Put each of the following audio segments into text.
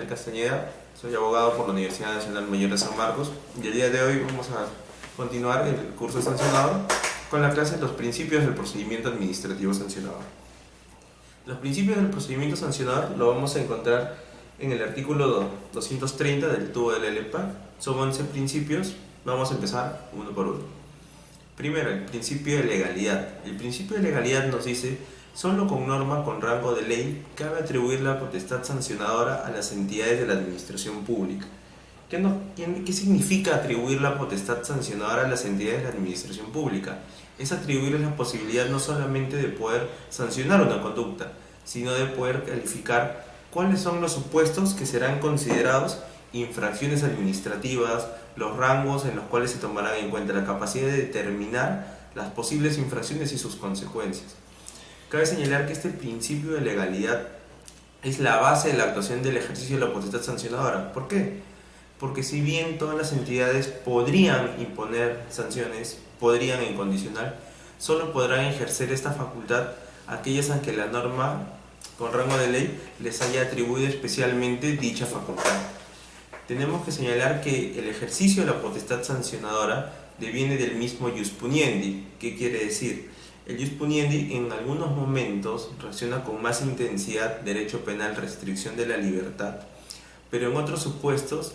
Ismael Castañeda, soy abogado por la Universidad Nacional Mayor de San Marcos y el día de hoy vamos a continuar el curso de sancionador con la clase Los principios del procedimiento administrativo sancionador. Los principios del procedimiento sancionador lo vamos a encontrar en el artículo 230 del TUO de la LEPA. Son 11 principios, vamos a empezar uno por uno. Primero, el principio de legalidad. El principio de legalidad nos dice: solo con norma con rango de ley cabe atribuir la potestad sancionadora a las entidades de la administración pública. ¿Qué significa atribuir la potestad sancionadora a las entidades de la administración pública? Es atribuirles la posibilidad no solamente de poder sancionar una conducta, sino de poder calificar cuáles son los supuestos que serán considerados infracciones administrativas, los rangos en los cuales se tomarán en cuenta, la capacidad de determinar las posibles infracciones y sus consecuencias. Cabe señalar que este principio de legalidad es la base de la actuación del ejercicio de la potestad sancionadora. ¿Por qué? Porque si bien todas las entidades podrían imponer sanciones, podrían en condicional, solo podrán ejercer esta facultad aquellas a que la norma con rango de ley les haya atribuido especialmente dicha facultad. Tenemos que señalar que el ejercicio de la potestad sancionadora deviene del mismo ius puniendi. ¿Qué quiere decir? El ius puniendi en algunos momentos reacciona con más intensidad derecho penal, restricción de la libertad, pero en otros supuestos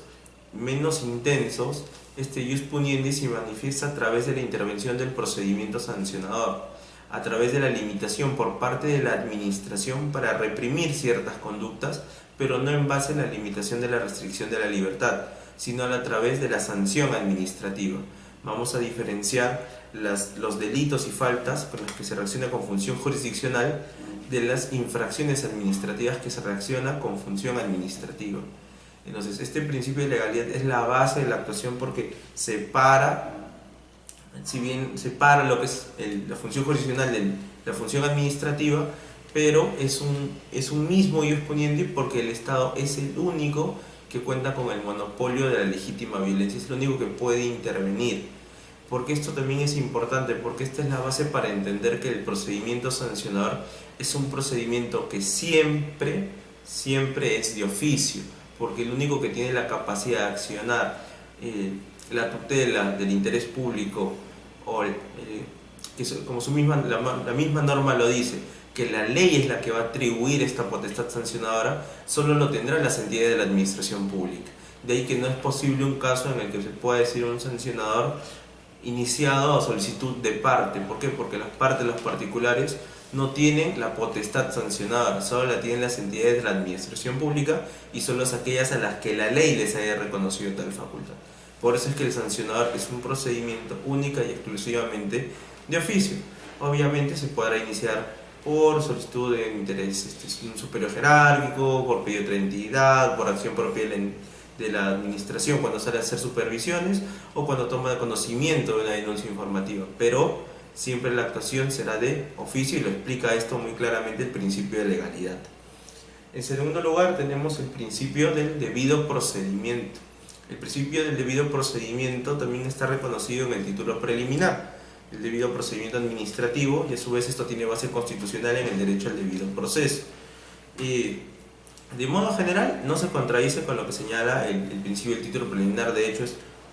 menos intensos, este ius puniendi se manifiesta a través de la intervención del procedimiento sancionador, a través de la limitación por parte de la administración para reprimir ciertas conductas, pero no en base a la limitación de la restricción de la libertad, sino a través de la sanción administrativa. Vamos a diferenciar los delitos y faltas con los que se reacciona con función jurisdiccional de las infracciones administrativas que se reacciona con función administrativa. Entonces, este principio de legalidad es la base de la actuación porque separa lo que es la función jurisdiccional de la función administrativa, pero es un mismo ius puniendi porque el Estado es el único que cuenta con el monopolio de la legítima violencia, es el único que puede intervenir. Porque esto también es importante, porque esta es la base para entender que el procedimiento sancionador es un procedimiento que siempre es de oficio, porque el único que tiene la capacidad de accionar la tutela del interés público, o como la misma norma lo dice, que la ley es la que va a atribuir esta potestad sancionadora, solo lo tendrán las entidades de la administración pública. De ahí que no es posible un caso en el que se pueda decir un sancionador iniciado a solicitud de parte. ¿Por qué? Porque las partes, los particulares, no tienen la potestad sancionadora, solo la tienen las entidades de la administración pública y solo aquellas a las que la ley les haya reconocido tal facultad. Por eso es que el sancionador es un procedimiento única y exclusivamente de oficio. Obviamente se podrá iniciar por solicitud de interés un superior jerárquico, por pedido de otra entidad, por acción propia de la administración cuando sale a hacer supervisiones o cuando toma conocimiento de una denuncia informativa, pero siempre la actuación será de oficio y lo explica esto muy claramente el principio de legalidad. En segundo lugar tenemos el principio del debido procedimiento. El principio del debido procedimiento también está reconocido en el título preliminar, el debido procedimiento administrativo, y a su vez esto tiene base constitucional en el derecho al debido proceso. De modo general no se contradice con lo que señala el principio del título preliminar, de hecho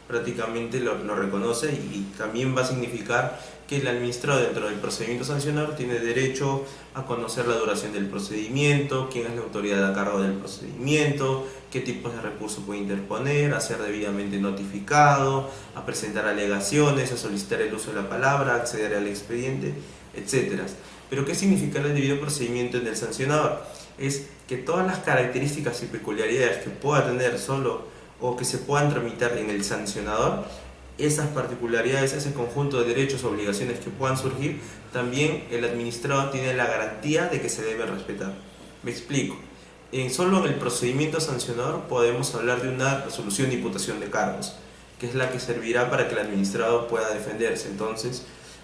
prácticamente lo reconoce y también va a significar que el administrado dentro del procedimiento sancionador tiene derecho a conocer la duración del procedimiento, quién es la autoridad a cargo del procedimiento, qué tipos de recursos puede interponer, a ser debidamente notificado, a presentar alegaciones, a solicitar el uso de la palabra, a acceder al expediente, etc. Pero ¿qué significa el debido procedimiento en el sancionador? Es que todas las características y peculiaridades que pueda tener solo o que se puedan tramitar en el sancionador, esas particularidades, ese conjunto de derechos o obligaciones que puedan surgir, también el administrado tiene la garantía de que se debe respetar. Me explico. Solo en el procedimiento sancionador podemos hablar de una resolución de imputación de cargos, que es la que servirá para que el administrado pueda defenderse. Entonces,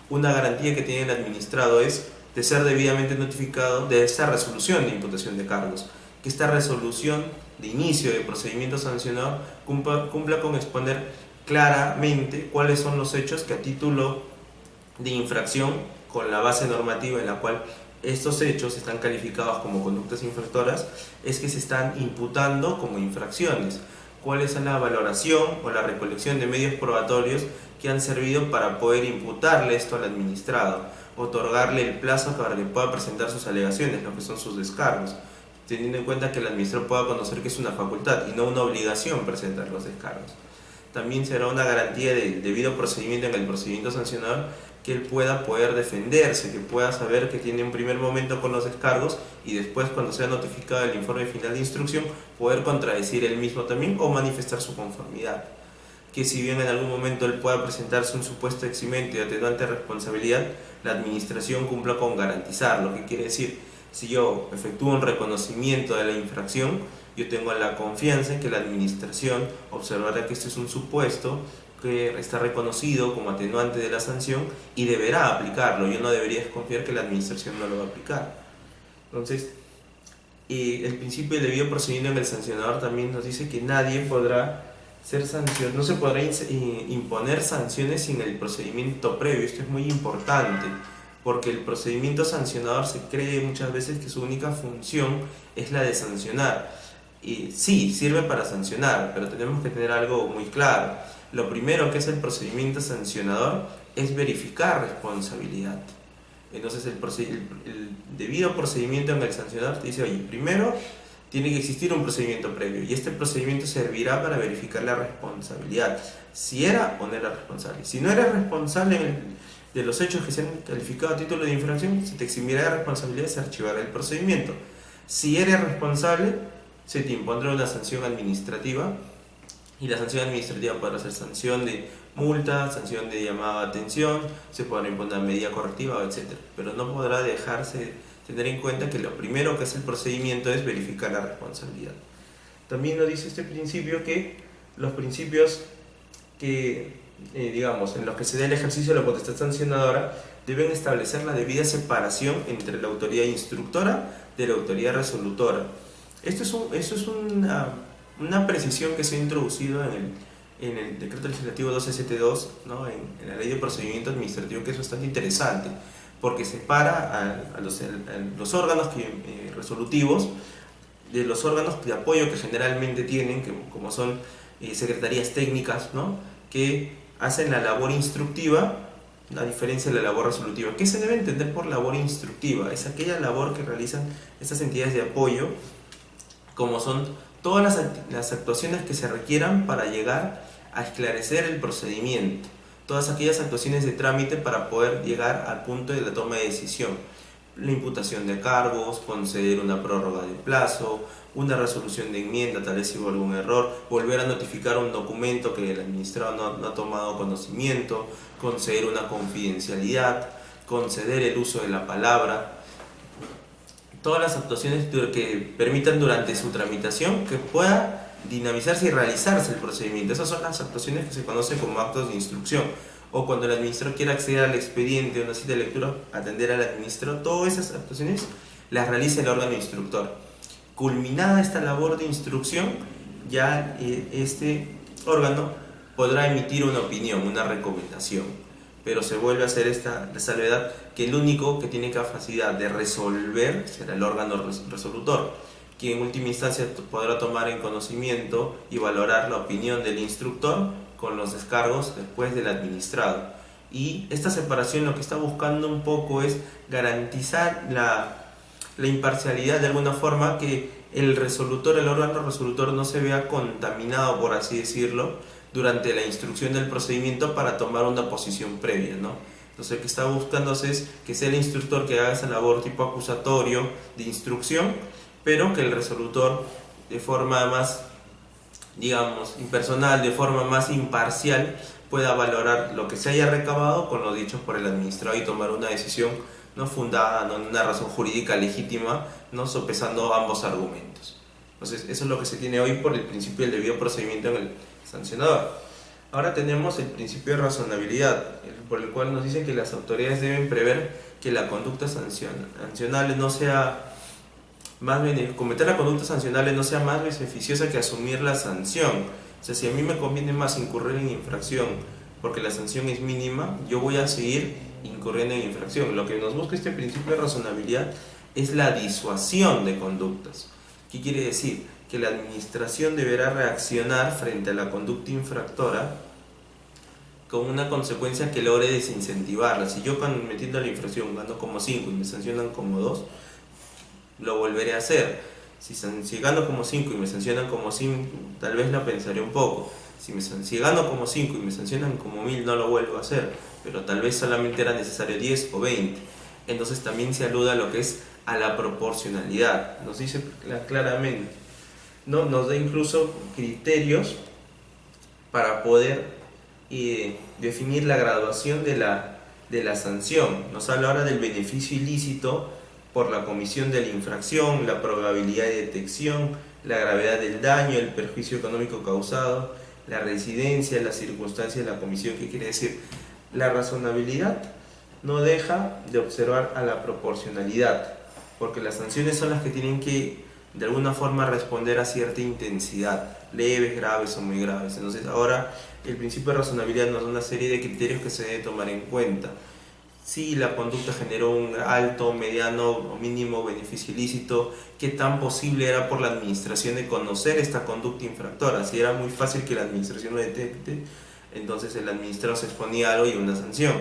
una garantía que tiene el administrado es de ser debidamente notificado de esta resolución de imputación de cargos, que esta resolución de inicio de procedimiento sancionador cumpla con exponer claramente cuáles son los hechos que a título de infracción, con la base normativa en la cual estos hechos están calificados como conductas infractoras es que se están imputando como infracciones. ¿Cuál es la valoración o la recolección de medios probatorios que han servido para poder imputarle esto al administrado, otorgarle el plazo para que pueda presentar sus alegaciones, lo que son sus descargos, teniendo en cuenta que el administrador pueda conocer que es una facultad y no una obligación presentar los descargos? También será una garantía del debido procedimiento en el procedimiento sancionador, que él pueda poder defenderse, que pueda saber que tiene un primer momento con los descargos y después, cuando sea notificado el informe final de instrucción, poder contradecir él mismo también o manifestar su conformidad. Que si bien en algún momento él pueda presentarse un supuesto eximente y atenuante de responsabilidad, la administración cumpla con garantizarlo. ¿Qué quiere decir? Si yo efectúo un reconocimiento de la infracción, yo tengo la confianza en que la administración observará que este es un supuesto que está reconocido como atenuante de la sanción y deberá aplicarlo. Yo no debería desconfiar que la administración no lo va a aplicar. Entonces, el principio de debido procedimiento en el sancionador también nos dice que nadie podrá ser sancionado, no se podrá imponer sanciones sin el procedimiento previo. Esto es muy importante, porque el procedimiento sancionador se cree muchas veces que su única función es la de sancionar. Y sí, sirve para sancionar, pero tenemos que tener algo muy claro. Lo primero que es el procedimiento sancionador es verificar responsabilidad. Entonces el debido procedimiento en el sancionador te dice, oye, primero tiene que existir un procedimiento previo y este procedimiento servirá para verificar la responsabilidad, si era o no era responsable. Si no eres responsable de los hechos que se han calificado a título de infracción, se te eximirá de responsabilidad y se archivará el procedimiento. Si eres responsable, se te impondrá una sanción administrativa, y la sanción administrativa podrá ser sanción de multa, sanción de llamada de atención, se podrá imponer medida correctiva, etc. Pero no podrá dejarse tener en cuenta que lo primero que hace el procedimiento es verificar la responsabilidad. También nos dice este principio que los principios que, digamos, en los que se da el ejercicio de la potestad sancionadora deben establecer la debida separación entre la autoridad instructora de la autoridad resolutora. Esto es una precisión que se ha introducido en el decreto legislativo 1272, ¿no? en la ley de procedimiento administrativo, que es bastante interesante, porque separa a los órganos resolutivos de los órganos de apoyo que generalmente tienen, como son secretarías técnicas, ¿no? que hacen la labor instructiva, a diferencia de la labor resolutiva. ¿Qué se debe entender por labor instructiva? Es aquella labor que realizan estas entidades de apoyo, como son todas las actuaciones que se requieran para llegar a esclarecer el procedimiento, todas aquellas actuaciones de trámite para poder llegar al punto de la toma de decisión, la imputación de cargos, conceder una prórroga de plazo, una resolución de enmienda, tal vez si hubo algún error, volver a notificar un documento que el administrado no ha tomado conocimiento, conceder una confidencialidad, conceder el uso de la palabra. Todas las actuaciones que permitan durante su tramitación que pueda dinamizarse y realizarse el procedimiento. Esas son las actuaciones que se conocen como actos de instrucción. O cuando el administrador quiera acceder al expediente o una cita de lectura, atender al administrador, todas esas actuaciones las realiza el órgano instructor. Culminada esta labor de instrucción, ya este órgano podrá emitir una opinión, una recomendación. Pero se vuelve a hacer esta salvedad, que el único que tiene capacidad de resolver será el órgano resolutor, quien en última instancia podrá tomar en conocimiento y valorar la opinión del instructor con los descargos después del administrado. Y esta separación lo que está buscando un poco es garantizar la imparcialidad, de alguna forma, que el órgano resolutor no se vea contaminado, por así decirlo, durante la instrucción del procedimiento para tomar una posición previa, ¿no? Entonces lo que está buscándose es que sea el instructor que haga esa labor tipo acusatorio de instrucción, pero que el resolutor, de forma más, digamos, impersonal, de forma más imparcial, pueda valorar lo que se haya recabado con lo dicho por el administrado y tomar una decisión no fundada, no en una razón jurídica legítima, no sopesando ambos argumentos. Entonces eso es lo que se tiene hoy por el principio del debido procedimiento en el sancionador. Ahora tenemos el principio de razonabilidad, por el cual nos dice que las autoridades deben prever que la conducta sancionable no sea cometer la conducta sancionable no sea más beneficiosa que asumir la sanción. O sea, si a mí me conviene más incurrir en infracción porque la sanción es mínima, yo voy a seguir incurriendo en infracción. Lo que nos busca este principio de razonabilidad es la disuasión de conductas. ¿Qué quiere decir? Que la administración deberá reaccionar frente a la conducta infractora con una consecuencia que logre desincentivarla. Si yo metiendo la infracción gano como 5 y me sancionan como 2, lo volveré a hacer. Si gano como 5 y me sancionan como 5, tal vez lo pensaré un poco. Si gano como 5 y me sancionan como 1000, no lo vuelvo a hacer, pero tal vez solamente era necesario 10 o 20. Entonces también se alude a lo que es a la proporcionalidad. Nos dice claramente, ¿no? Nos da incluso criterios para poder definir la graduación de la sanción. Nos habla ahora del beneficio ilícito por la comisión de la infracción, la probabilidad de detección, la gravedad del daño, el perjuicio económico causado, la residencia, las circunstancias de la comisión. ¿Qué quiere decir? La razonabilidad no deja de observar a la proporcionalidad, porque las sanciones son las que tienen que de alguna forma responder a cierta intensidad, leves, graves o muy graves. Entonces ahora el principio de razonabilidad nos da una serie de criterios que se debe tomar en cuenta. Si la conducta generó un alto, mediano o mínimo beneficio ilícito, qué tan posible era por la administración de conocer esta conducta infractora. Si era muy fácil que la administración lo detecte, entonces el administrador se exponía a algo y una sanción.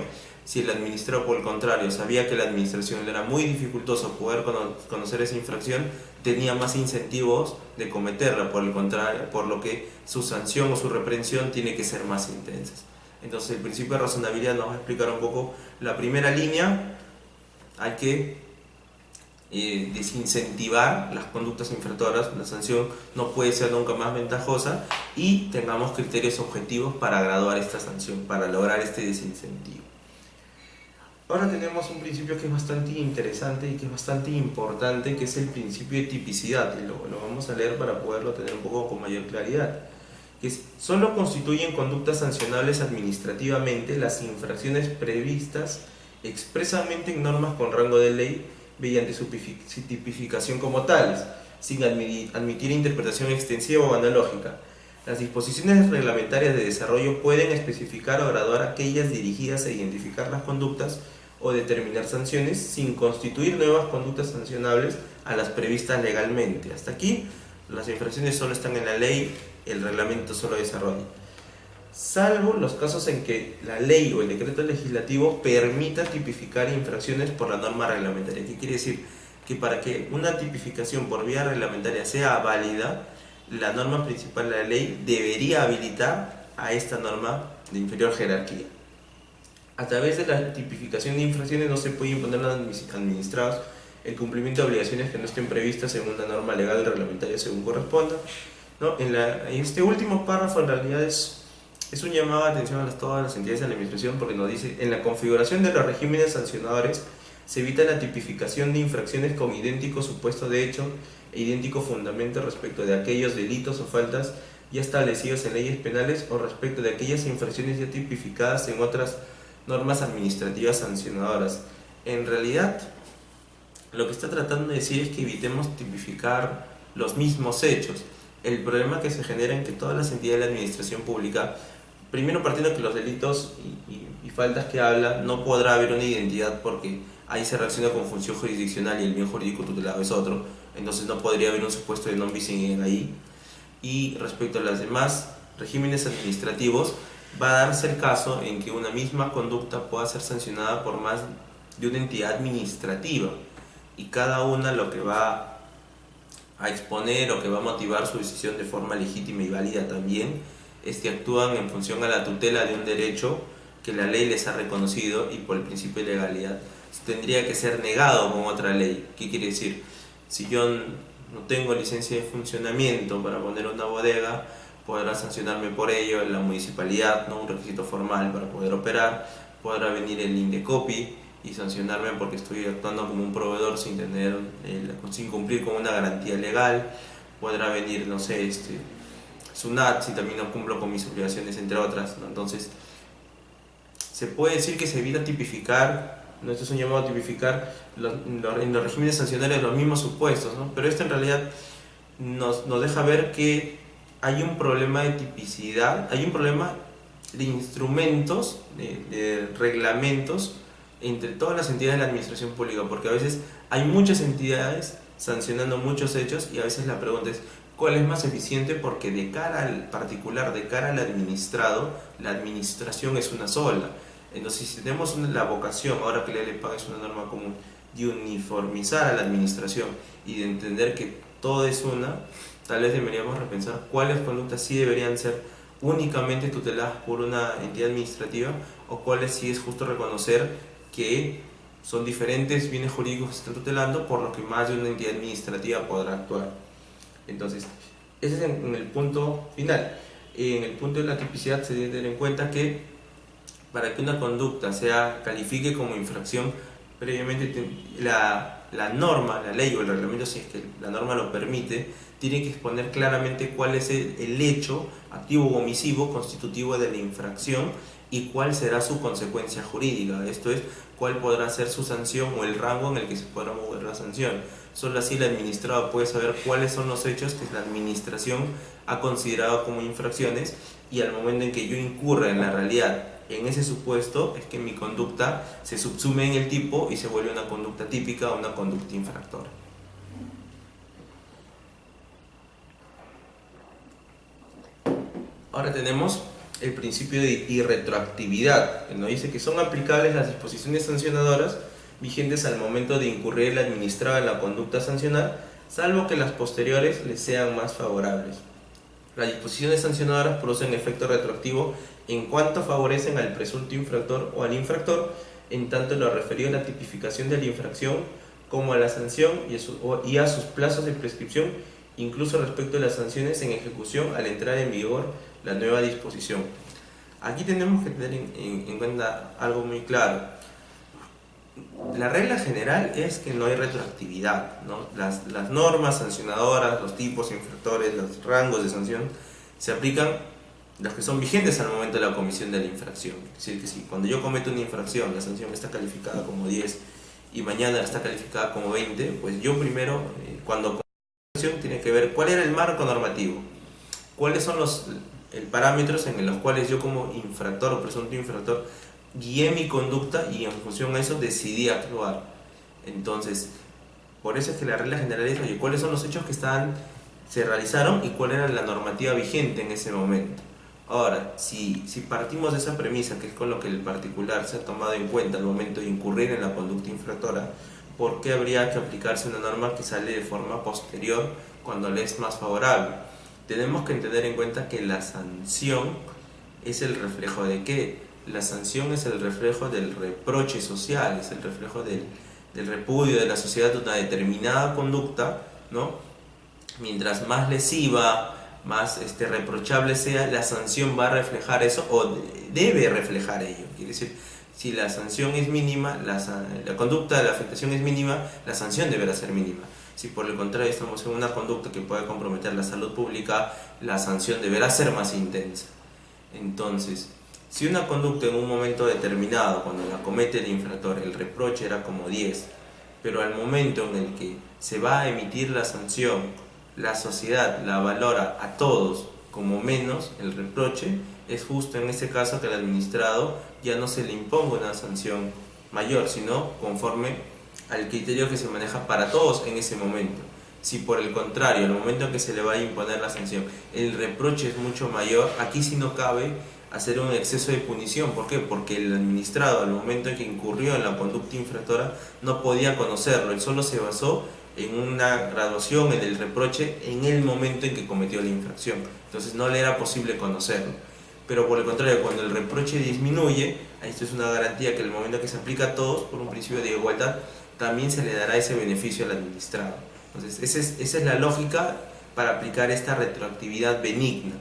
Si el administrador, por el contrario, sabía que la administración le era muy dificultoso poder conocer esa infracción, tenía más incentivos de cometerla, por el contrario, por lo que su sanción o su reprensión tiene que ser más intensa. Entonces el principio de razonabilidad nos va a explicar un poco la primera línea. Hay que desincentivar las conductas infractoras, la sanción no puede ser nunca más ventajosa, y tengamos criterios objetivos para graduar esta sanción, para lograr este desincentivo. Ahora tenemos un principio que es bastante interesante y que es bastante importante, que es el principio de tipicidad, y lo vamos a leer para poderlo tener un poco con mayor claridad. Que es, solo constituyen conductas sancionables administrativamente las infracciones previstas expresamente en normas con rango de ley mediante su tipificación como tales, sin admitir interpretación extensiva o analógica. Las disposiciones reglamentarias de desarrollo pueden especificar o graduar aquellas dirigidas a identificar las conductas o determinar sanciones sin constituir nuevas conductas sancionables a las previstas legalmente. Hasta aquí, las infracciones solo están en la ley, el reglamento solo desarrolla. Salvo los casos en que la ley o el decreto legislativo permita tipificar infracciones por la norma reglamentaria. ¿Qué quiere decir? Que para que una tipificación por vía reglamentaria sea válida, la norma principal de la ley debería habilitar a esta norma de inferior jerarquía. A través de la tipificación de infracciones no se puede imponer a los administrados el cumplimiento de obligaciones que no estén previstas en una norma legal reglamentaria según corresponda, ¿no? En este último párrafo en realidad es un llamado de atención a todas las entidades de la administración, porque nos dice: en la configuración de los regímenes sancionadores se evita la tipificación de infracciones con idéntico supuesto de hecho e idéntico fundamento respecto de aquellos delitos o faltas ya establecidos en leyes penales o respecto de aquellas infracciones ya tipificadas en otras normas administrativas sancionadoras. En realidad, lo que está tratando de decir es que evitemos tipificar los mismos hechos. El problema que se genera en que todas las entidades de la administración pública, primero partiendo que los delitos y faltas que habla, no podrá haber una identidad porque ahí se reacciona con función jurisdiccional y el bien jurídico tutelado es otro, entonces no podría haber un supuesto de non bis in idem ahí. Y respecto a los demás regímenes administrativos, va a darse el caso en que una misma conducta pueda ser sancionada por más de una entidad administrativa, y cada una lo que va a exponer o que va a motivar su decisión de forma legítima y válida también es que actúan en función a la tutela de un derecho que la ley les ha reconocido, y por el principio de legalidad tendría que ser negado con otra ley. ¿Qué quiere decir? Si yo no tengo licencia de funcionamiento para poner una bodega, podrá sancionarme por ello la municipalidad, no un requisito formal para poder operar. Podrá venir el INDECOPI y sancionarme porque estoy actuando como un proveedor sin cumplir con una garantía legal. Podrá venir, no sé, SUNAT si también no cumplo con mis obligaciones, entre otras, ¿no? Entonces, se puede decir que se evita tipificar, ¿no? Esto es un llamado a tipificar en los regímenes sancionarios los mismos supuestos, ¿no? Pero esto en realidad nos deja ver que hay un problema de tipicidad, hay un problema de instrumentos, de reglamentos entre todas las entidades de la administración pública, porque a veces hay muchas entidades sancionando muchos hechos y a veces la pregunta es ¿cuál es más eficiente? Porque de cara al particular, de cara al administrado, la administración es una sola. Entonces, si tenemos la vocación, ahora que la LEPAC es una norma común, de uniformizar a la administración y de entender que todo es una, tal vez deberíamos repensar cuáles conductas sí deberían ser únicamente tuteladas por una entidad administrativa o cuáles sí es justo reconocer que son diferentes bienes jurídicos que se están tutelando, por lo que más de una entidad administrativa podrá actuar. Entonces, ese es en el punto final. En el punto de la tipicidad se debe tener en cuenta que para que una conducta califique como infracción, previamente la norma, la ley o el reglamento, si es que la norma lo permite, tiene que exponer claramente cuál es el hecho activo o omisivo constitutivo de la infracción y cuál será su consecuencia jurídica. Esto es, cuál podrá ser su sanción o el rango en el que se podrá mover la sanción. Solo así el administrado puede saber cuáles son los hechos que la administración ha considerado como infracciones, y al momento en que yo incurra en la realidad en ese supuesto es que mi conducta se subsume en el tipo y se vuelve una conducta típica o una conducta infractora. Ahora tenemos el principio de irretroactividad, que nos dice que son aplicables las disposiciones sancionadoras vigentes al momento de incurrir el administrado en la conducta sancionar, salvo que las posteriores les sean más favorables. Las disposiciones sancionadoras producen efecto retroactivo en cuanto favorecen al presunto infractor o al infractor, en tanto lo referido a la tipificación de la infracción como a la sanción y a sus plazos de prescripción, incluso respecto a las sanciones en ejecución al entrar en vigor la nueva disposición. Aquí tenemos que tener en cuenta algo muy claro. La regla general es que no hay retroactividad, ¿no? Las normas sancionadoras, los tipos infractores, los rangos de sanción se aplican los que son vigentes al momento de la comisión de la infracción. Es decir, que si cuando yo cometo una infracción la sanción está calificada como 10 y mañana está calificada como 20, pues yo primero, cuando cometo la infracción, tiene que ver cuál era el marco normativo, cuáles son los parámetros en los cuales yo como infractor o presunto infractor guié mi conducta y en función a eso decidí actuar. Entonces, por eso es que la regla general es, oye, ¿cuáles son los hechos que se realizaron y cuál era la normativa vigente en ese momento? Ahora, si partimos de esa premisa, que es con lo que el particular se ha tomado en cuenta al momento de incurrir en la conducta infractora, ¿por qué habría que aplicarse una norma que sale de forma posterior cuando le es más favorable? Tenemos que tener en cuenta que la sanción es el reflejo de ¿qué? La sanción es el reflejo del reproche social, es el reflejo del repudio de la sociedad de una determinada conducta, ¿no? Mientras más lesiva, más reprochable sea, la sanción va a reflejar eso o debe reflejar ello. Quiere decir, si la sanción es mínima, la conducta de la afectación es mínima, la sanción deberá ser mínima. Si por el contrario estamos en una conducta que puede comprometer la salud pública, la sanción deberá ser más intensa. Entonces, si una conducta en un momento determinado, cuando la comete el infractor, el reproche era como 10, pero al momento en el que se va a emitir la sanción, la sociedad la valora a todos como menos el reproche, es justo en ese caso que al administrado ya no se le imponga una sanción mayor, sino conforme al criterio que se maneja para todos en ese momento. Si por el contrario, al momento en que se le va a imponer la sanción, el reproche es mucho mayor, aquí sí no cabe hacer un exceso de punición. ¿Por qué? Porque el administrado al momento en que incurrió en la conducta infractora no podía conocerlo, él solo se basó en una graduación en el reproche en el momento en que cometió la infracción, entonces no le era posible conocerlo. Pero por el contrario, cuando el reproche disminuye, esto es una garantía que en el momento en que se aplica a todos por un principio de igualdad, también se le dará ese beneficio al administrado. Entonces esa es la lógica para aplicar esta retroactividad benigna.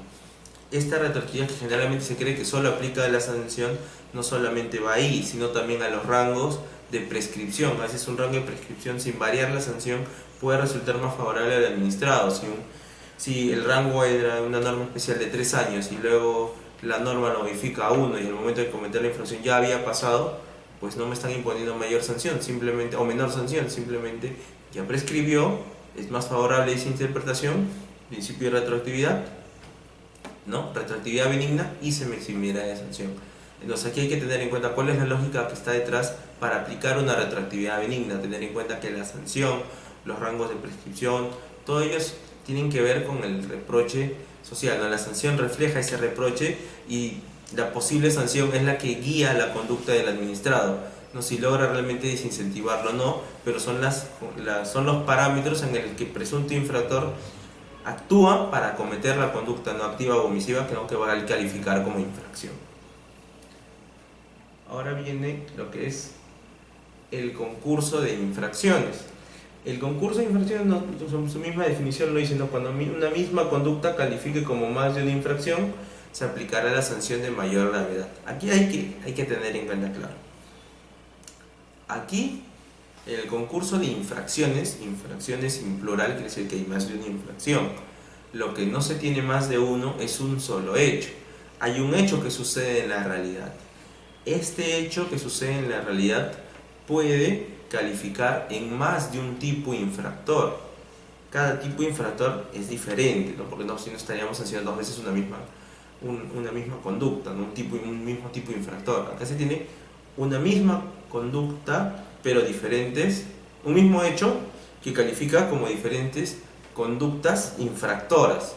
Esta retroactividad que generalmente se cree que solo aplica a la sanción, no solamente va ahí, sino también a los rangos de prescripción. A veces un rango de prescripción sin variar la sanción puede resultar más favorable al administrado. Si el rango era una norma especial de 3 años y luego la norma lo modifica a 1 y en el momento de cometer la infracción ya había pasado, pues no me están imponiendo mayor sanción, simplemente, o menor sanción, simplemente ya prescribió, es más favorable esa interpretación, principio de retroactividad, ¿no? Retroactividad benigna, y se me eximirá de sanción. Entonces aquí hay que tener en cuenta cuál es la lógica que está detrás para aplicar una retroactividad benigna, tener en cuenta que la sanción, los rangos de prescripción, todos ellos tienen que ver con el reproche social, ¿no? La sanción refleja ese reproche y la posible sanción es la que guía la conducta del administrado, no si logra realmente desincentivarlo o no, pero son los parámetros en el que el presunto infractor actúa para cometer la conducta no activa o omisiva que va a calificar como infracción. Ahora viene lo que es el concurso de infracciones. El concurso de infracciones, su misma definición lo dice, ¿no? Cuando una misma conducta califique como más de una infracción, se aplicará la sanción de mayor gravedad. Aquí hay que tener en cuenta, claro. Aquí, en el concurso de infracciones en plural quiere decir que hay más de una infracción. Lo que no se tiene más de uno es un solo hecho. Hay un hecho que sucede en la realidad. Este hecho que sucede en la realidad puede calificar en más de un tipo infractor. Cada tipo infractor es diferente, ¿no? Porque si no estaríamos sancionando dos veces una misma conducta, ¿no? Un mismo tipo infractor. Acá se tiene una misma conducta, pero diferentes, un mismo hecho que califica como diferentes conductas infractoras.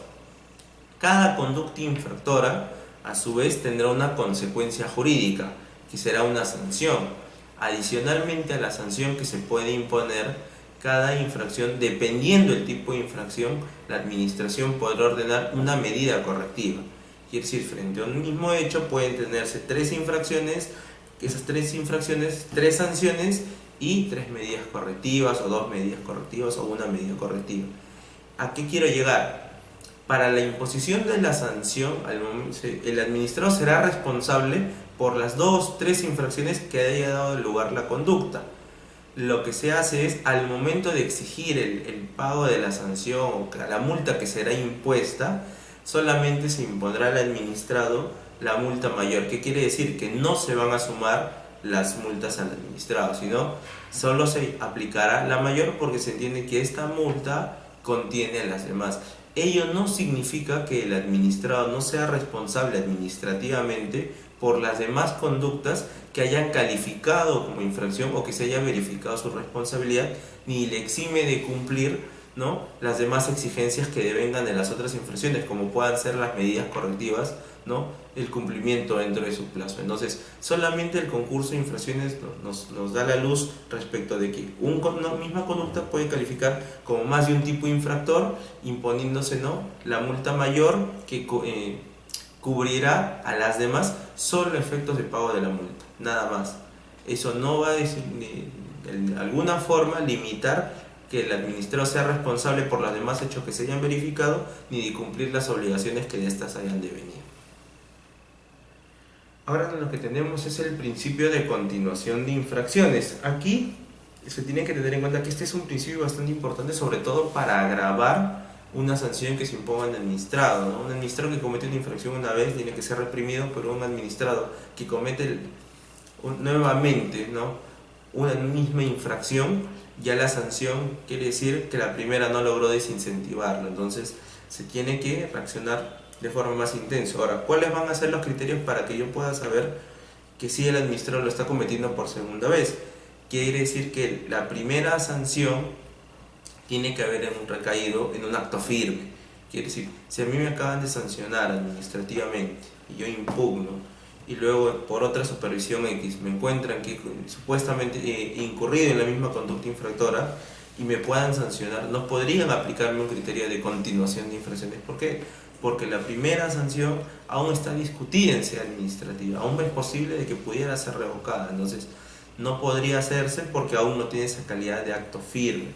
Cada conducta infractora, a su vez, tendrá una consecuencia jurídica, que será una sanción. Adicionalmente a la sanción que se puede imponer, cada infracción, dependiendo del tipo de infracción, la administración podrá ordenar una medida correctiva. Quiere decir, frente a un mismo hecho pueden tenerse 3 infracciones, esas 3 infracciones, 3 sanciones y 3 medidas correctivas, o 2 medidas correctivas, o una medida correctiva. ¿A qué quiero llegar? Para la imposición de la sanción, el administrador será responsable por las 2, 3 infracciones que haya dado lugar la conducta. Lo que se hace es, al momento de exigir el pago de la sanción o la multa que será impuesta, solamente se impondrá al administrado la multa mayor. ¿Qué quiere decir? Que no se van a sumar las multas al administrado, sino solo se aplicará la mayor, porque se entiende que esta multa contiene a las demás. Ello no significa que el administrado no sea responsable administrativamente por las demás conductas que hayan calificado como infracción o que se haya verificado su responsabilidad, ni le exime de cumplir, ¿no?, las demás exigencias que devengan de las otras infracciones, como puedan ser las medidas correctivas, ¿no?, el cumplimiento dentro de su plazo. Entonces, solamente el concurso de infracciones nos da la luz respecto de que una misma conducta puede calificar como más de un tipo infractor, imponiéndose, ¿no?, la multa mayor que cubrirá a las demás solo efectos de pago de la multa, nada más. Eso no va a decir, de alguna forma, limitar que el administrador sea responsable por los demás hechos que se hayan verificado, ni de cumplir las obligaciones que de estas hayan de venir. Ahora lo que tenemos es el principio de continuación de infracciones. Aquí se tiene que tener en cuenta que este es un principio bastante importante, sobre todo para agravar una sanción que se imponga al administrado, ¿no? Un administrado que comete una infracción una vez tiene que ser reprimido, pero un administrado que comete nuevamente, ¿no?, una misma infracción, ya la sanción quiere decir que la primera no logró desincentivarlo, entonces se tiene que reaccionar de forma más intensa. Ahora, ¿cuáles van a ser los criterios para que yo pueda saber que sí el administrador lo está cometiendo por segunda vez? Quiere decir que la primera sanción tiene que haber recaído en un acto firme. Quiere decir, si a mí me acaban de sancionar administrativamente y yo impugno, y luego por otra supervisión X me encuentran que supuestamente he incurrido en la misma conducta infractora y me puedan sancionar, no podrían aplicarme un criterio de continuación de infracciones. ¿Por qué? Porque la primera sanción aún está discutida en sede administrativa, aún es posible de que pudiera ser revocada, entonces no podría hacerse porque aún no tiene esa calidad de acto firme.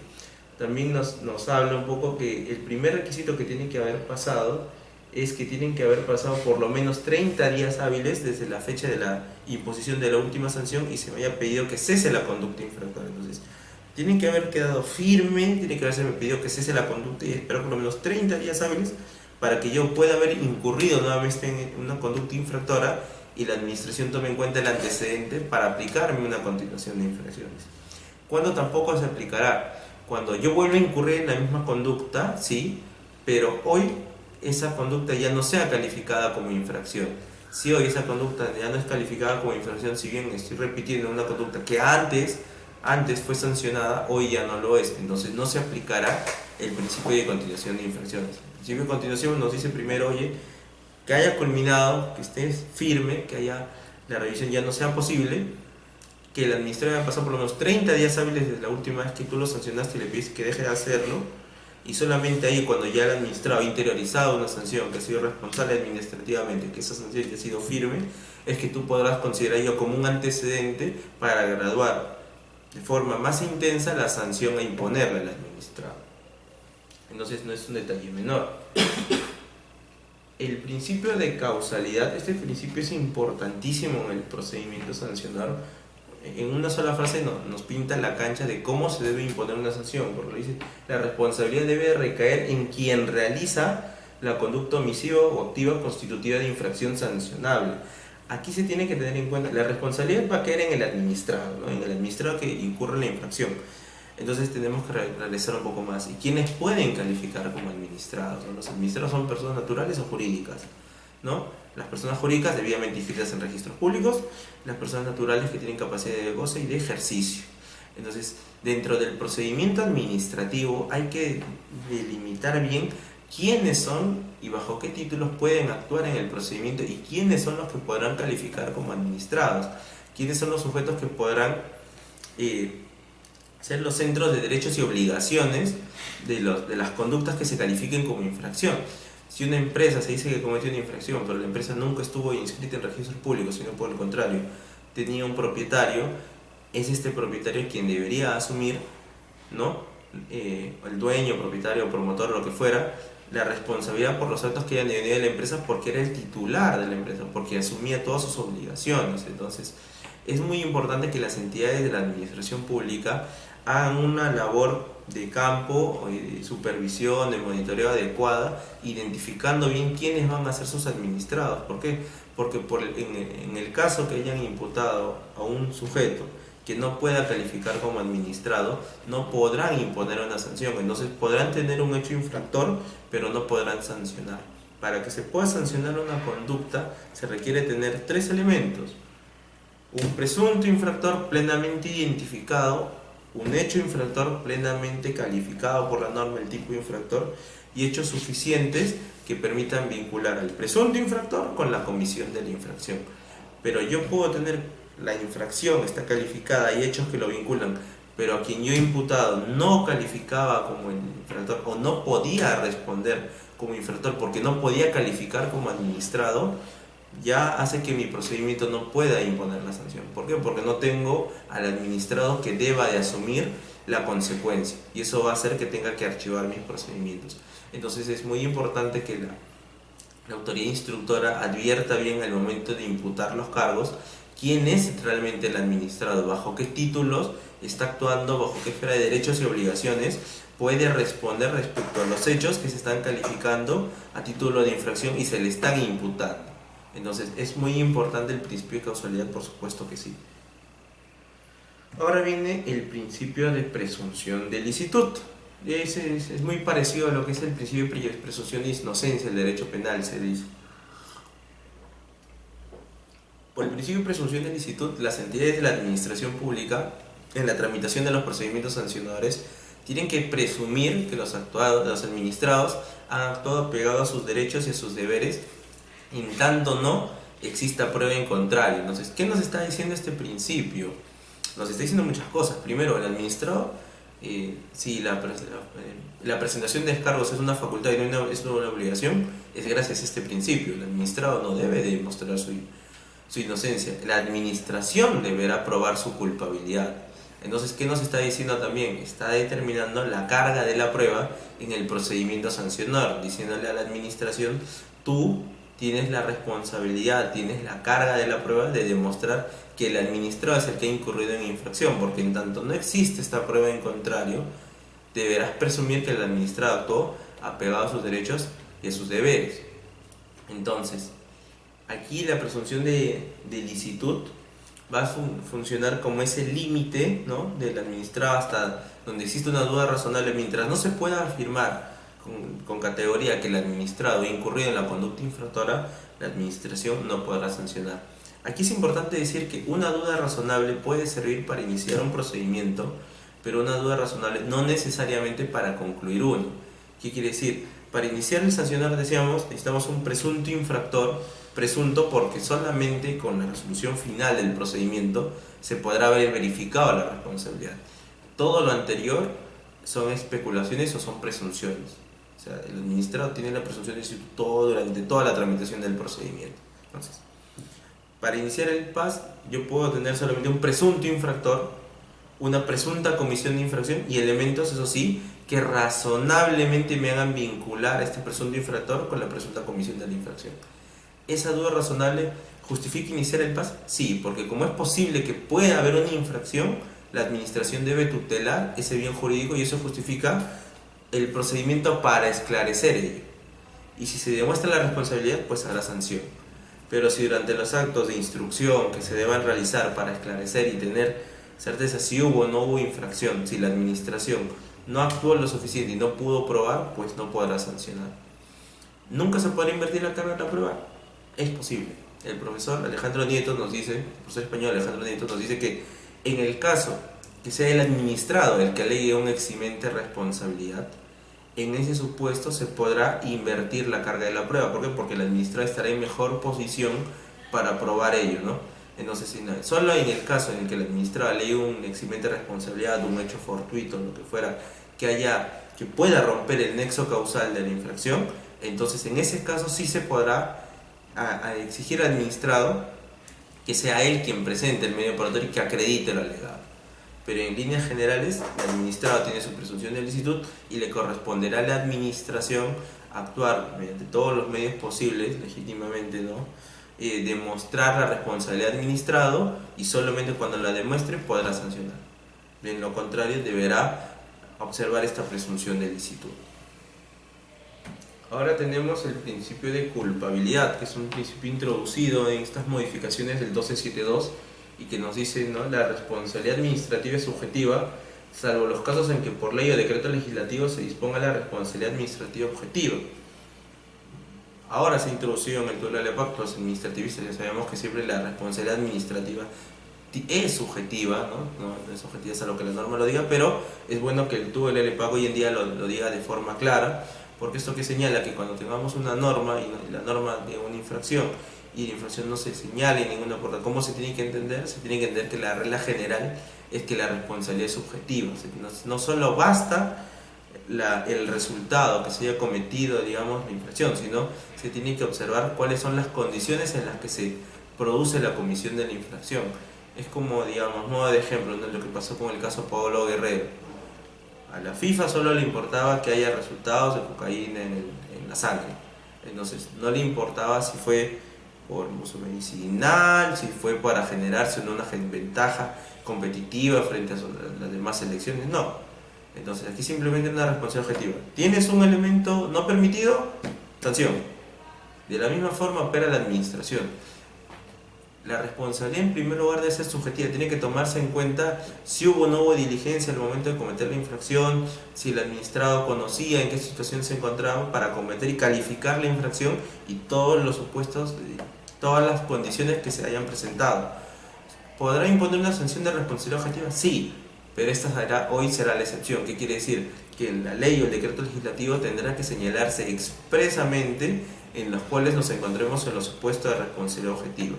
También nos habla un poco que el primer requisito que tiene que haber pasado es que tienen que haber pasado por lo menos 30 días hábiles desde la fecha de la imposición de la última sanción y se me haya pedido que cese la conducta infractora. Entonces, tienen que haber quedado firme, tiene que haberse pedido que cese la conducta y esperar por lo menos 30 días hábiles para que yo pueda haber incurrido nuevamente en una conducta infractora y la administración tome en cuenta el antecedente para aplicarme una continuación de infracciones. ¿Cuándo tampoco se aplicará? Cuando yo vuelva a incurrir en la misma conducta, sí, pero hoy esa conducta ya no sea calificada como infracción, Si hoy esa conducta ya no es calificada como infracción, si bien estoy repitiendo una conducta que antes fue sancionada, hoy ya no lo es. Entonces no se aplicará el principio de continuación de infracciones. El principio de continuación nos dice primero, oye, que haya culminado, que estés firme, que haya la revisión ya no sea posible, que el administrador haya pasado por lo menos 30 días hábiles desde la última vez que tú lo sancionaste y le pides que deje de hacerlo, y solamente ahí, cuando ya el administrador ha interiorizado una sanción, que ha sido responsable administrativamente, que esa sanción ya ha sido firme, es que tú podrás considerar ello como un antecedente para graduar de forma más intensa la sanción a imponerle al administrado. Entonces no es un detalle menor. El principio de causalidad, este principio es importantísimo en el procedimiento sancionador. En una sola frase nos pinta la cancha de cómo se debe imponer una sanción, porque dice, la responsabilidad debe recaer en quien realiza la conducta omisiva o activa constitutiva de infracción sancionable. Aquí se tiene que tener en cuenta, la responsabilidad va a caer en el administrado, ¿no? En el administrado que incurre en la infracción. Entonces tenemos que realizar un poco más. ¿Y quiénes pueden calificar como administrados? ¿No? Los administrados son personas naturales o jurídicas, ¿no? Las personas jurídicas debidamente inscritas en registros públicos, las personas naturales que tienen capacidad de goce y de ejercicio. Entonces, dentro del procedimiento administrativo hay que delimitar bien quiénes son y bajo qué títulos pueden actuar en el procedimiento y quiénes son los que podrán calificar como administrados, quiénes son los sujetos que podrán ser los centros de derechos y obligaciones de las conductas que se califiquen como infracción. Si una empresa se dice que cometió una infracción, pero la empresa nunca estuvo inscrita en registros públicos, sino por el contrario, tenía un propietario, es este propietario quien debería asumir, ¿no? El dueño, propietario, promotor, lo que fuera, la responsabilidad por los actos que hayan tenido de la empresa, porque era el titular de la empresa, porque asumía todas sus obligaciones. Entonces, es muy importante que las entidades de la administración pública hagan una labor de campo, de supervisión, de monitoreo adecuada, identificando bien quiénes van a ser sus administrados. ¿Por qué? Porque en el caso que hayan imputado a un sujeto que no pueda calificar como administrado, no podrán imponer una sanción. Entonces podrán tener un hecho infractor, pero no podrán sancionar. Para que se pueda sancionar una conducta, se requiere tener 3 elementos: un presunto infractor plenamente identificado, un hecho infractor plenamente calificado por la norma del tipo infractor y hechos suficientes que permitan vincular al presunto infractor con la comisión de la infracción. Pero yo puedo tener la infracción, está calificada, hay hechos que lo vinculan, pero a quien yo he imputado no calificaba como infractor o no podía responder como infractor porque no podía calificar como administrado, ya hace que mi procedimiento no pueda imponer la sanción. ¿Por qué? Porque no tengo al administrado que deba de asumir la consecuencia, y eso va a hacer que tenga que archivar mis procedimientos. Entonces es muy importante que la autoridad instructora advierta bien al momento de imputar los cargos quién es realmente el administrado, bajo qué títulos está actuando, bajo qué esfera de derechos y obligaciones puede responder respecto a los hechos que se están calificando a título de infracción y se le están imputando. Entonces, ¿es muy importante el principio de causalidad? Por supuesto que sí. Ahora viene el principio de presunción de licitud. Es muy parecido a lo que es el principio de presunción de inocencia, el derecho penal, se dice. Por el principio de presunción de licitud, las entidades de la administración pública, en la tramitación de los procedimientos sancionadores, tienen que presumir que los administrados han actuado apegado a sus derechos y a sus deberes, en tanto no exista prueba en contrario. Entonces, ¿qué nos está diciendo este principio? Nos está diciendo muchas cosas. Primero, el administrado, si la presentación de descargos es una facultad y no es una obligación, es gracias a este principio. El administrado no debe demostrar su inocencia. La administración deberá probar su culpabilidad. Entonces, ¿qué nos está diciendo también? Está determinando la carga de la prueba en el procedimiento sancionador, diciéndole a la administración: tú tienes la responsabilidad, tienes la carga de la prueba de demostrar que el administrado es el que ha incurrido en infracción, porque en tanto no existe esta prueba en contrario, deberás presumir que el administrado actuó apegado a sus derechos y a sus deberes. Entonces, aquí la presunción de licitud va a funcionar como ese límite, ¿no?, del administrado hasta donde existe una duda razonable. Mientras no se pueda afirmar con categoría que el administrado ha incurrido en la conducta infractora, la administración no podrá sancionar. Aquí es importante decir que una duda razonable puede servir para iniciar un procedimiento, pero una duda razonable no necesariamente para concluir uno. ¿Qué quiere decir? Para iniciar el sancionar, decíamos, necesitamos un presunto infractor, presunto porque solamente con la resolución final del procedimiento se podrá haber verificado la responsabilidad. Todo lo anterior son especulaciones o son presunciones. O sea, el administrado tiene la presunción de decir todo durante toda la tramitación del procedimiento. Entonces, para iniciar el PAS, yo puedo tener solamente un presunto infractor, una presunta comisión de infracción y elementos, eso sí, que razonablemente me hagan vincular a este presunto infractor con la presunta comisión de la infracción. ¿Esa duda razonable justifica iniciar el PAS? Sí, porque como es posible que pueda haber una infracción, la administración debe tutelar ese bien jurídico y eso justifica el procedimiento para esclarecer ello. Y si se demuestra la responsabilidad, pues habrá sanción. Pero si durante los actos de instrucción que se deban realizar para esclarecer y tener certeza si hubo o no hubo infracción, si la administración no actuó lo suficiente y no pudo probar, pues no podrá sancionar. ¿Nunca se podrá invertir la carga de la prueba? Es posible. El profesor Alejandro Nieto nos dice, el profesor español Alejandro Nieto nos dice que en el caso que sea el administrado el que alegue un eximente responsabilidad, en ese supuesto se podrá invertir la carga de la prueba. ¿Por qué? Porque el administrado estará en mejor posición para probar ello, ¿no? Entonces, solo en el caso en el que el administrado alegue un eximente de responsabilidad, un hecho fortuito, lo que fuera, que pueda romper el nexo causal de la infracción, entonces en ese caso sí se podrá a exigir al administrado que sea él quien presente el medio probatorio y que acredite lo alegado. Pero en líneas generales, el administrado tiene su presunción de licitud y le corresponderá a la administración actuar mediante todos los medios posibles, legítimamente, ¿no? Demostrar la responsabilidad del administrado y solamente cuando la demuestre podrá sancionar. En lo contrario, deberá observar esta presunción de licitud. Ahora tenemos el principio de culpabilidad, que es un principio introducido en estas modificaciones del 1272 y que nos dice, ¿no?, la responsabilidad administrativa es subjetiva, salvo los casos en que por ley o decreto legislativo se disponga la responsabilidad administrativa objetiva. Ahora se ha introducido en el TUE LEPAC, los administrativistas ya sabemos que siempre la responsabilidad administrativa es subjetiva, no es subjetiva, es a lo que la norma lo diga, pero es bueno que el TUE LEPAC hoy en día lo diga de forma clara, porque esto que señala que cuando tengamos una norma y la norma de una infracción y la infracción no se señala en ninguna portada, ¿cómo se tiene que entender? Se tiene que entender que la regla general es que la responsabilidad es subjetiva, no solo basta el resultado que se haya cometido, digamos, la infracción, sino se tiene que observar cuáles son las condiciones en las que se produce la comisión de la infracción. Es como, digamos, modo de ejemplo, ¿no?, lo que pasó con el caso Pablo Guerrero. A la FIFA solo le importaba que haya resultados de cocaína en la sangre. Entonces, no le importaba si fue por uso medicinal, si fue para generarse una ventaja competitiva frente a las demás selecciones, no. Entonces, aquí simplemente una responsabilidad objetiva. ¿Tienes un elemento no permitido? Sanción. De la misma forma opera la administración. La responsabilidad en primer lugar debe ser subjetiva, tiene que tomarse en cuenta si hubo o no hubo diligencia al momento de cometer la infracción, si el administrado conocía en qué situación se encontraba para cometer y calificar la infracción y todos los supuestos, todas las condiciones que se hayan presentado. ¿Podrá imponer una sanción de responsabilidad objetiva? Sí, pero hoy será la excepción. ¿Qué quiere decir? Que en la ley o el decreto legislativo tendrá que señalarse expresamente en los cuales nos encontremos en los supuestos de responsabilidad objetiva.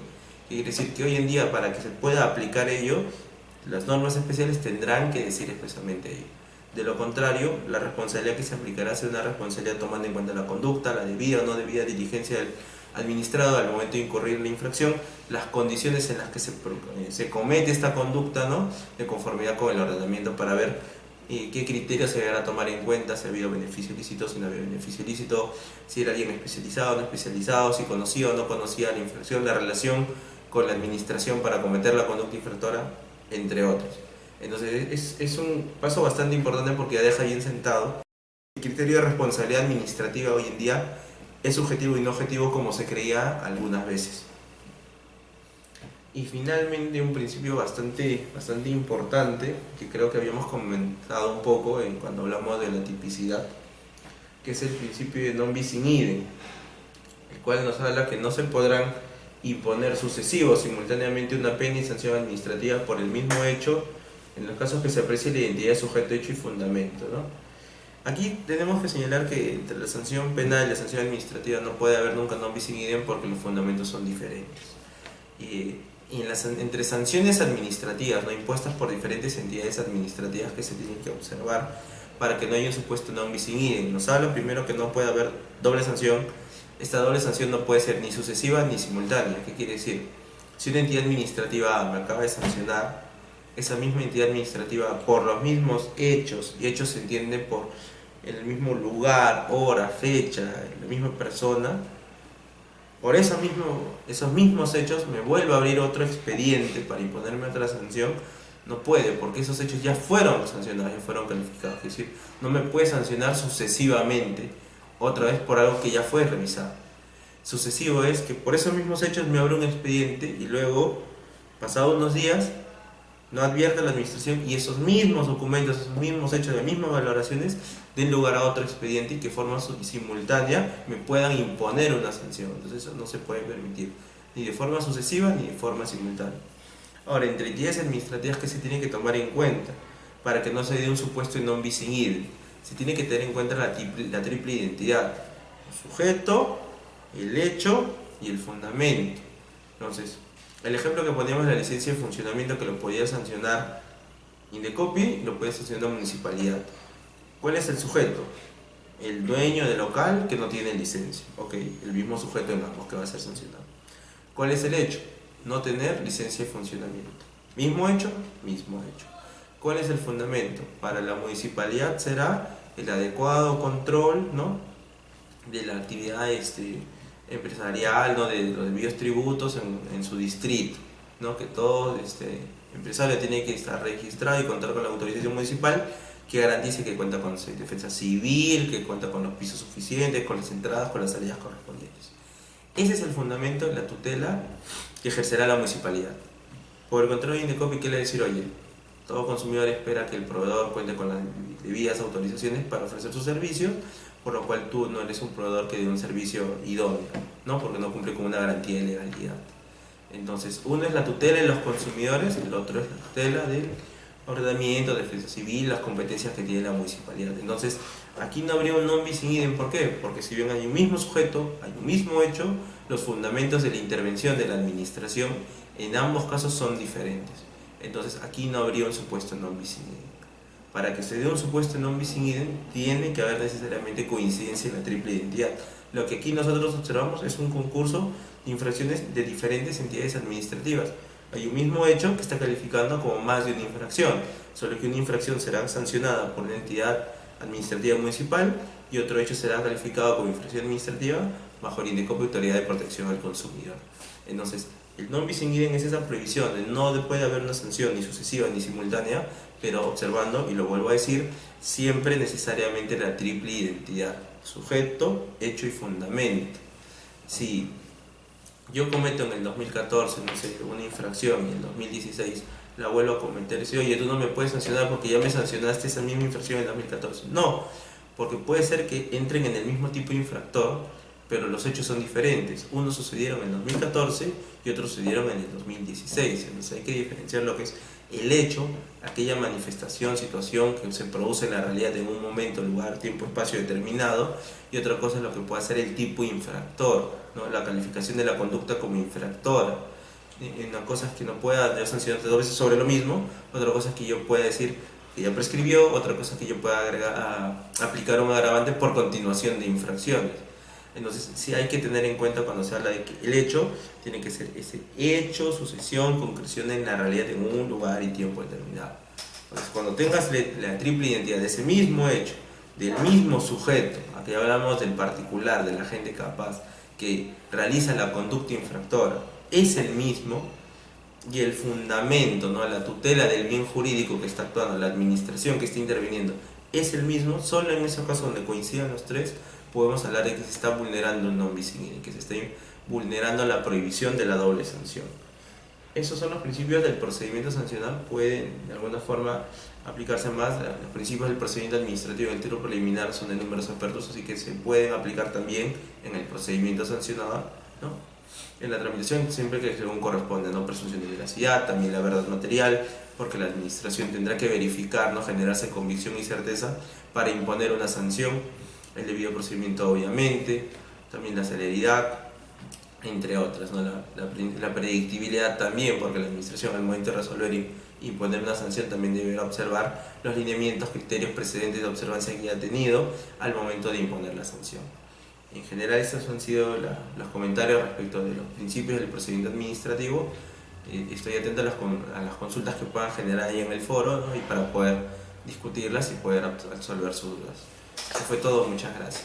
Quiere decir que hoy en día, para que se pueda aplicar ello, las normas especiales tendrán que decir expresamente ello. De lo contrario, la responsabilidad que se aplicará será una responsabilidad tomando en cuenta la conducta, la debida o no debida diligencia del administrado al momento de incurrir en la infracción, las condiciones en las que se comete esta conducta, ¿no?, de conformidad con el ordenamiento, para ver qué criterios se deberá tomar en cuenta, si ha habido beneficio ilícito, si no había beneficio ilícito, si era alguien especializado o no especializado, si conocía o no conocía la infracción, la relación con la administración para cometer la conducta infractora, entre otros. Entonces es un paso bastante importante porque ya deja bien sentado el criterio de responsabilidad administrativa hoy en día es subjetivo y no objetivo como se creía algunas veces. Y finalmente un principio bastante importante que creo que habíamos comentado un poco cuando hablamos de la tipicidad, que es el principio de non bis in idem, el cual nos habla que no se podrán imponer sucesivos simultáneamente una pena y sanción administrativa por el mismo hecho en los casos que se aprecie la identidad de sujeto, hecho y fundamento, ¿no? Aquí tenemos que señalar que entre la sanción penal y la sanción administrativa no puede haber nunca non bis in idem porque los fundamentos son diferentes. Y entre sanciones administrativas, ¿no?, impuestas por diferentes entidades administrativas que se tienen que observar para que no haya un supuesto non bis in idem, nos habla primero que no puede haber doble sanción. Esta doble sanción no puede ser ni sucesiva ni simultánea. ¿Qué quiere decir? Si una entidad administrativa me acaba de sancionar, esa misma entidad administrativa por los mismos hechos, y hechos se entiende por el mismo lugar, hora, fecha, la misma persona, por esos mismos hechos me vuelve a abrir otro expediente para imponerme otra sanción. No puede, porque esos hechos ya fueron sancionados, ya fueron calificados. Es decir, no me puede sancionar sucesivamente otra vez por algo que ya fue revisado. Sucesivo es que por esos mismos hechos me abre un expediente y luego, pasados unos días, no advierte a la administración y esos mismos documentos, esos mismos hechos, las mismas valoraciones den lugar a otro expediente y que de forma simultánea me puedan imponer una sanción. Entonces eso no se puede permitir, ni de forma sucesiva ni de forma simultánea. Ahora, entre entidades administrativas que se tienen que tomar en cuenta para que no se dé un supuesto non bis in idem, se tiene que tener en cuenta la triple identidad: el sujeto, el hecho y el fundamento. Entonces, el ejemplo que poníamos, la licencia de funcionamiento, que lo podía sancionar Indecopi, lo puede sancionar municipalidad. ¿Cuál es el sujeto? El dueño del local que no tiene licencia. Ok, el mismo sujeto en ambos que va a ser sancionado. ¿Cuál es el hecho? No tener licencia de funcionamiento. Mismo hecho, mismo hecho. ¿Cuál es el fundamento? Para la municipalidad será el adecuado control, ¿no?, de la actividad empresarial, ¿no?, de los debidos tributos en su distrito, ¿no?, que todo empresario tiene que estar registrado y contar con la autorización municipal que garantice que cuenta con defensa civil, que cuenta con los pisos suficientes, con las entradas, con las salidas correspondientes. Ese es el fundamento de la tutela que ejercerá la municipalidad. Por el contrario, Indecopi quiere decir: oye, todo consumidor espera que el proveedor cuente con las debidas autorizaciones para ofrecer sus servicios, por lo cual tú no eres un proveedor que dé un servicio idóneo, ¿no?, porque no cumple con una garantía de legalidad. Entonces, uno es la tutela de los consumidores, el otro es la tutela del ordenamiento, defensa civil, las competencias que tiene la municipalidad. Entonces, aquí no habría un non bis in idem. ¿Por qué? Porque si bien hay un mismo sujeto, hay un mismo hecho, los fundamentos de la intervención de la administración en ambos casos son diferentes. Entonces, aquí no habría un supuesto non bis in idem. Para que se dé un supuesto non bis in idem, tiene que haber necesariamente coincidencia en la triple identidad. Lo que aquí nosotros observamos es un concurso de infracciones de diferentes entidades administrativas. Hay un mismo hecho que está calificando como más de una infracción, solo que una infracción será sancionada por una entidad administrativa municipal y otro hecho será calificado como infracción administrativa bajo el Indecopi, Autoridad de Protección al Consumidor. Entonces, el non bis in idem es esa prohibición de no puede haber una sanción ni sucesiva ni simultánea, pero observando, y lo vuelvo a decir, siempre necesariamente la triple identidad: sujeto, hecho y fundamento. Si yo cometo en el 2014, no sé, una infracción y en el 2016 la vuelvo a cometer, y oye, tú no me puedes sancionar porque ya me sancionaste esa misma infracción en el 2014. No, porque puede ser que entren en el mismo tipo de infractor, pero los hechos son diferentes. Unos sucedieron en el 2014 y otros sucedieron en el 2016. Entonces hay que diferenciar lo que es el hecho, aquella manifestación, situación que se produce en la realidad en un momento, lugar, tiempo, espacio determinado, y otra cosa es lo que puede ser el tipo infractor, ¿no?, la calificación de la conducta como infractora. Una cosa es que no pueda yo sancionarte dos veces sobre lo mismo, otra cosa es que yo pueda decir que ya prescribió, otra cosa es que yo pueda aplicar un agravante por continuación de infracciones. Entonces sí hay que tener en cuenta cuando se habla de que el hecho tiene que ser ese hecho, sucesión, concreción en la realidad en un lugar y tiempo determinado. Entonces cuando tengas la triple identidad de ese mismo hecho, del mismo sujeto, aquí hablamos del particular, del agente capaz que realiza la conducta infractora, es el mismo, y el fundamento, ¿no?, la tutela del bien jurídico que está actuando, la administración que está interviniendo, es el mismo, solo en ese caso donde coincidan los tres, podemos hablar de que se está vulnerando un non bis in idem, que se está vulnerando la prohibición de la doble sanción. Esos son los principios del procedimiento sancional, pueden de alguna forma aplicarse más. Los principios del procedimiento administrativo en el título preliminar son de números apertos, así que se pueden aplicar también en el procedimiento sancionador, ¿no? En la tramitación, siempre que según corresponde, ¿no? Presunción de veracidad, también la verdad material, porque la administración tendrá que verificar, ¿no? Generarse convicción y certeza para imponer una sanción, el debido procedimiento obviamente, también la celeridad, entre otras, ¿no? La predictibilidad también, porque la administración al momento de resolver y imponer una sanción también deberá observar los lineamientos, criterios precedentes de observancia que ha tenido al momento de imponer la sanción. En general estos han sido los comentarios respecto de los principios del procedimiento administrativo. Estoy atento a las consultas que puedan generar ahí en el foro, ¿no? Y para poder discutirlas y poder absolver sus dudas. Eso fue todo, muchas gracias.